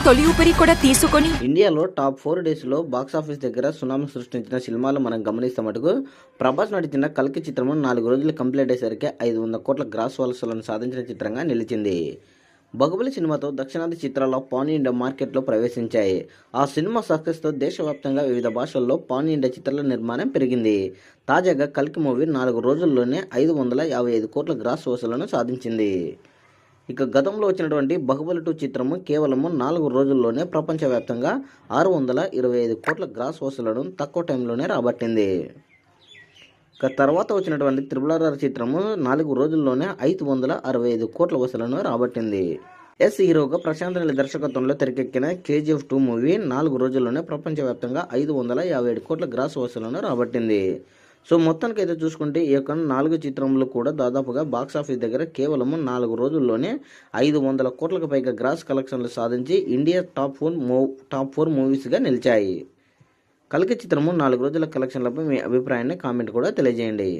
తొలి ఊపిరి కూడా తీసుకొని ఇండియాలో టాప్ 4 డేస్లో బాక్సాఫీస్ దగ్గర సునామీ సృష్టించిన సినిమాలు మనం గమనిస్తే మటుకు ప్రభాస్ నటించిన కల్కి చిత్రము 4 రోజులు కంప్లీట్ అయ్యేసరికి 500 కోట్ల గ్రాస్ వసూళ్లను సాధించిన చిత్రంగా నిలిచింది. బాహుబలి సినిమాతో దక్షిణాది చిత్రాల పాన్ ఇండియా మార్కెట్లో ప్రవేశించాయి. ఆ సినిమా సక్సెస్తో దేశవ్యాప్తంగా వివిధ భాషల్లో పాన్ ఇండియా చిత్రాల నిర్మాణం పెరిగింది. తాజాగా కల్కి మూవీ 4 రోజుల్లోనే 555 కోట్ల గ్రాస్ వసూళ్లను సాధించింది. ఇక గతంలో వచ్చినటువంటి బాహుబలి 2 చిత్రము కేవలము 4 రోజుల్లోనే ప్రపంచవ్యాప్తంగా 625 కోట్ల గ్రాస్ వసూళ్లను తక్కువ టైంలోనే రాబట్టింది. ఇక తర్వాత వచ్చినటువంటి RRR చిత్రము 4 రోజుల్లోనే 565 కోట్ల వసూళ్లను రాబట్టింది. హీరోగా ప్రశాంత్ నీల్ దర్శకత్వంలో తెరకెక్కిన KGF 2 మూవీ 4 రోజుల్లోనే ప్రపంచవ్యాప్తంగా 557 కోట్ల గ్రాస్ వసూళ్లను రాబట్టింది. సో మొత్తానికైతే చూసుకుంటే ఈ యొక్క 4 చిత్రములు కూడా దాదాపుగా బాక్సాఫీస్ దగ్గర కేవలము 4 రోజుల్లోనే 500 కోట్లకు పైగా గ్రాస్ కలెక్షన్లు సాధించి ఇండియా టాప్ 4 మూవీస్గా నిలిచాయి. కల్కి చిత్రము 4 రోజుల కలెక్షన్లపై మీ అభిప్రాయాన్ని కామెంట్ కూడా తెలియజేయండి.